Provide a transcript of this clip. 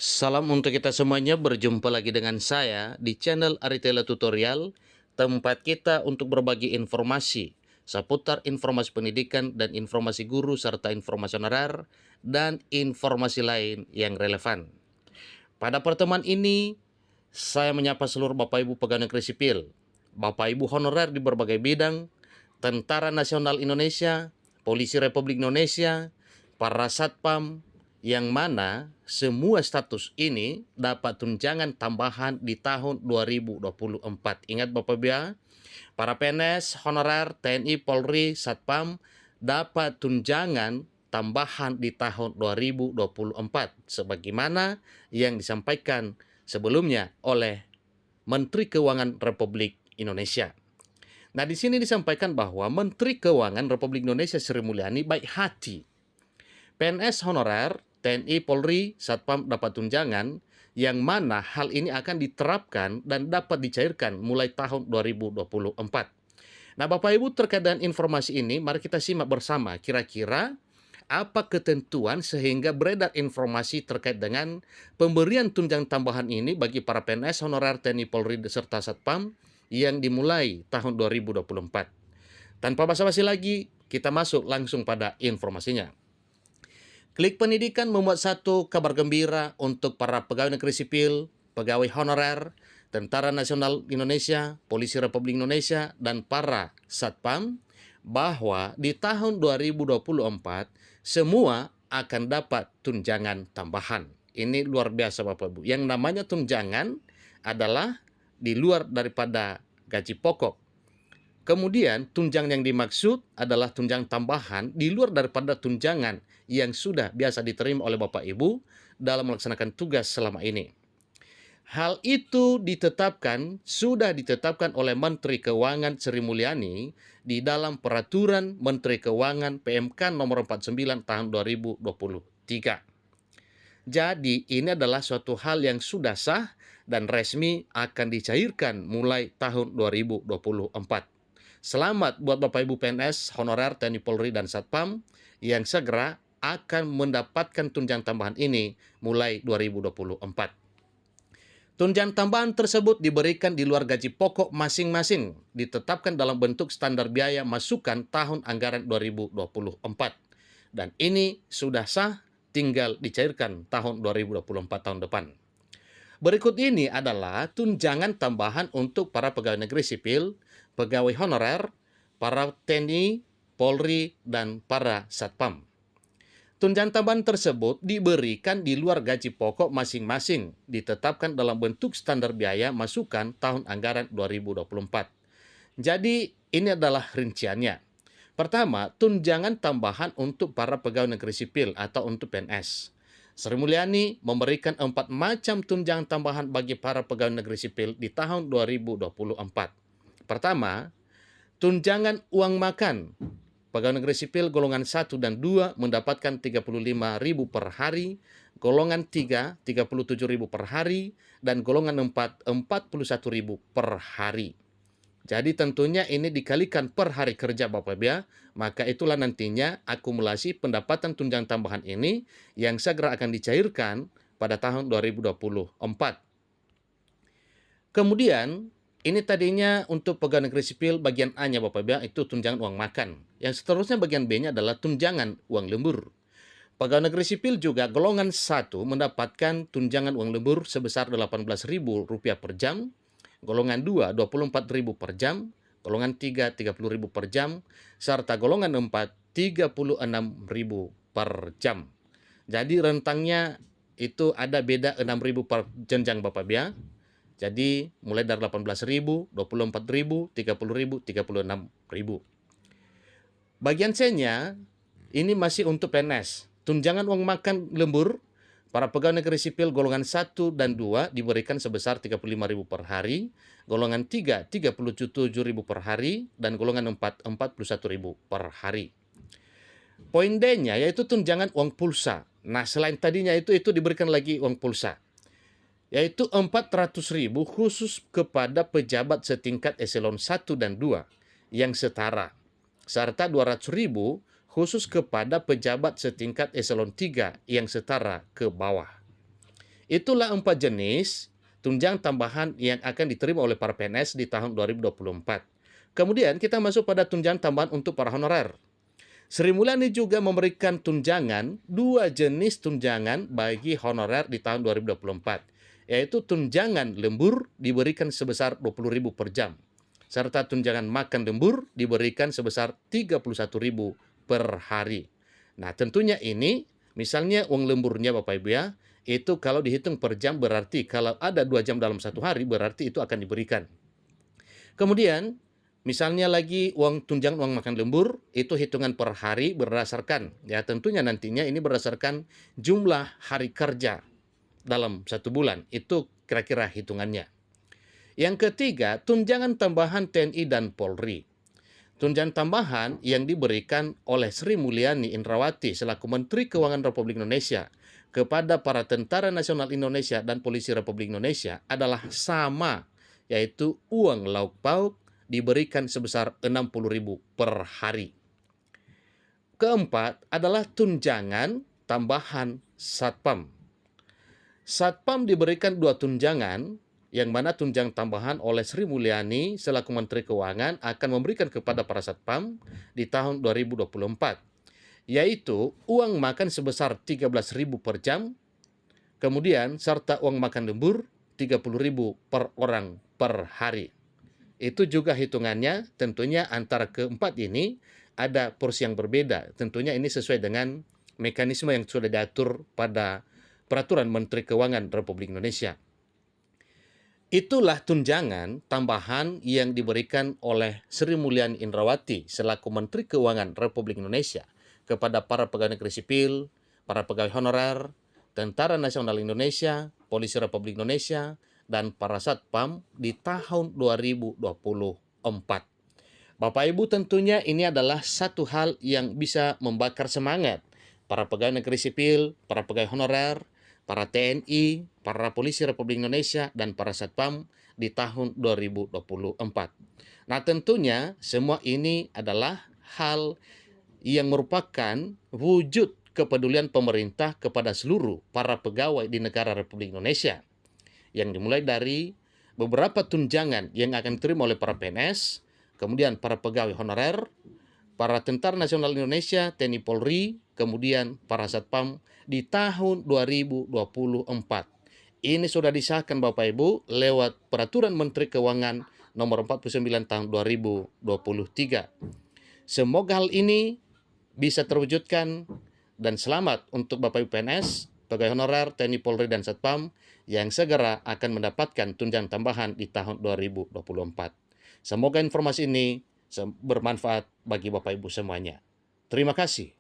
Salam untuk kita semuanya, berjumpa lagi dengan saya di channel Aritela Tutorial, tempat kita untuk berbagi informasi seputar informasi pendidikan dan informasi guru serta informasi honorer dan informasi lain yang relevan. Pada pertemuan ini, saya menyapa seluruh Bapak Ibu pegawai negeri sipil, Bapak Ibu honorer di berbagai bidang, Tentara Nasional Indonesia, Polisi Republik Indonesia, para satpam, yang mana semua status ini dapat tunjangan tambahan di tahun 2024. Ingat Bapak Ibu ya, para PNS, honorer, TNI, Polri, Satpam dapat tunjangan tambahan di tahun 2024 sebagaimana yang disampaikan sebelumnya oleh Menteri Keuangan Republik Indonesia. Nah, di sini disampaikan bahwa Menteri Keuangan Republik Indonesia Sri Mulyani baik hati. PNS honorer, TNI, Polri, Satpam dapat tunjangan yang mana hal ini akan diterapkan dan dapat dicairkan mulai tahun 2024. Nah, Bapak Ibu, terkait dengan informasi ini, mari kita simak bersama kira-kira apa ketentuan sehingga beredar informasi terkait dengan pemberian tunjangan tambahan ini bagi para PNS honorer TNI Polri serta Satpam yang dimulai tahun 2024. Tanpa basa-basi lagi, kita masuk langsung pada informasinya. Klik Pendidikan membuat satu kabar gembira untuk para pegawai negeri sipil, pegawai honorer, Tentara Nasional Indonesia, Polisi Republik Indonesia, dan para satpam bahwa di tahun 2024 semua akan dapat tunjangan tambahan. Ini luar biasa Bapak Ibu. Yang namanya tunjangan adalah di luar daripada gaji pokok. Kemudian tunjangan yang dimaksud adalah tunjangan tambahan di luar daripada tunjangan yang sudah biasa diterima oleh Bapak Ibu dalam melaksanakan tugas selama ini. Hal itu sudah ditetapkan oleh Menteri Keuangan Sri Mulyani di dalam Peraturan Menteri Keuangan PMK nomor 49 tahun 2023. Jadi ini adalah suatu hal yang sudah sah dan resmi akan dicairkan mulai tahun 2024. Selamat buat Bapak Ibu PNS, honorer, TNI Polri, dan Satpam yang segera akan mendapatkan tunjangan tambahan ini mulai 2024. Tunjangan tambahan tersebut diberikan di luar gaji pokok masing-masing, ditetapkan dalam bentuk standar biaya masukan tahun anggaran 2024. Dan ini sudah sah, tinggal dicairkan tahun 2024 tahun depan. Berikut ini adalah tunjangan tambahan untuk para pegawai negeri sipil, pegawai honorer, para TNI, Polri, dan para satpam. Tunjangan tambahan tersebut diberikan di luar gaji pokok masing-masing, ditetapkan dalam bentuk standar biaya masukan tahun anggaran 2024. Jadi, ini adalah rinciannya. Pertama, tunjangan tambahan untuk para pegawai negeri sipil atau untuk PNS. Sri Mulyani memberikan 4 macam tunjangan tambahan bagi para pegawai negeri sipil di tahun 2024. Pertama, tunjangan uang makan. Pegawai negeri sipil golongan 1 dan 2 mendapatkan 35.000 per hari, golongan 3 37.000 per hari, dan golongan 4 41.000 per hari. Jadi tentunya ini dikalikan per hari kerja Bapak Ibu ya, maka itulah nantinya akumulasi pendapatan tunjangan tambahan ini yang segera akan dicairkan pada tahun 2024. Kemudian, ini tadinya untuk pegawai negeri sipil bagian A-nya Bapak Ibu, itu tunjangan uang makan. Yang seterusnya bagian B-nya adalah tunjangan uang lembur. Pegawai negeri sipil juga golongan 1 mendapatkan tunjangan uang lembur sebesar Rp18.000 per jam, golongan 2 Rp24.000 per jam, golongan 3 Rp30.000 per jam, serta golongan 4 Rp36.000 per jam. Jadi rentangnya itu ada beda Rp6.000 per jenjang Bapak Ibu ya. Jadi mulai dari Rp18.000, Rp24.000, Rp30.000, Rp36.000. Bagian C-nya ini masih untuk PNS. Tunjangan uang makan lembur para pegawai negeri sipil golongan 1 dan 2 diberikan sebesar Rp35.000 per hari, golongan 3 Rp37.000 per hari, dan golongan 4 Rp41.000 per hari. Poin D-nya yaitu tunjangan uang pulsa. Nah, selain tadinya itu diberikan lagi uang pulsa, yaitu Rp400.000 khusus kepada pejabat setingkat eselon 1 dan 2 yang setara, serta Rp200.000 khusus kepada pejabat setingkat eselon 3 yang setara ke bawah. Itulah 4 jenis tunjangan tambahan yang akan diterima oleh para PNS di tahun 2024. Kemudian kita masuk pada tunjangan tambahan untuk para honorer. Sri Mulyani juga memberikan tunjangan, 2 jenis tunjangan bagi honorer di tahun 2024, yaitu tunjangan lembur diberikan sebesar 20.000 per jam, serta tunjangan makan lembur diberikan sebesar 31.000 per hari. Nah, tentunya ini, misalnya uang lemburnya Bapak Ibu ya, itu kalau dihitung per jam berarti kalau ada 2 jam dalam satu hari berarti itu akan diberikan. Kemudian, misalnya lagi tunjangan uang makan lembur, itu hitungan per hari berdasarkan, ya tentunya nantinya ini berdasarkan jumlah hari kerja dalam satu bulan. Itu kira-kira hitungannya. Yang ketiga, tunjangan tambahan TNI dan Polri. Tunjangan tambahan yang diberikan oleh Sri Mulyani Indrawati selaku Menteri Keuangan Republik Indonesia kepada para Tentara Nasional Indonesia dan Polisi Republik Indonesia adalah sama, yaitu uang lauk pauk diberikan sebesar 60.000 per hari. Keempat adalah tunjangan tambahan Satpam. Satpam diberikan 2 tunjangan, yang mana tunjangan tambahan oleh Sri Mulyani selaku Menteri Keuangan akan memberikan kepada para Satpam di tahun 2024, yaitu uang makan sebesar 13.000 per jam, kemudian serta uang makan lembur 30.000 per orang per hari. Itu juga hitungannya tentunya antara keempat ini ada porsi yang berbeda. Tentunya ini sesuai dengan mekanisme yang sudah diatur pada Peraturan Menteri Keuangan Republik Indonesia. Itulah tunjangan tambahan yang diberikan oleh Sri Mulyani Indrawati selaku Menteri Keuangan Republik Indonesia kepada para pegawai negeri sipil, para pegawai honorer, Tentara Nasional Indonesia, Polisi Republik Indonesia, dan para Satpam di tahun 2024. Bapak Ibu, tentunya ini adalah satu hal yang bisa membakar semangat para pegawai negeri sipil, para pegawai honorer, para TNI, para Polisi Republik Indonesia, dan para Satpam di tahun 2024. Nah, tentunya semua ini adalah hal yang merupakan wujud kepedulian pemerintah kepada seluruh para pegawai di negara Republik Indonesia, yang dimulai dari beberapa tunjangan yang akan diterima oleh para PNS, kemudian para pegawai honorer, para Tentara Nasional Indonesia, TNI Polri, kemudian para Satpam di tahun 2024. Ini sudah disahkan Bapak Ibu lewat Peraturan Menteri Keuangan nomor 49 tahun 2023. Semoga hal ini bisa terwujudkan dan selamat untuk Bapak Ibu PNS, pegawai honorer, TNI Polri, dan Satpam yang segera akan mendapatkan tunjangan tambahan di tahun 2024. Semoga informasi ini bermanfaat bagi Bapak Ibu semuanya. Terima kasih.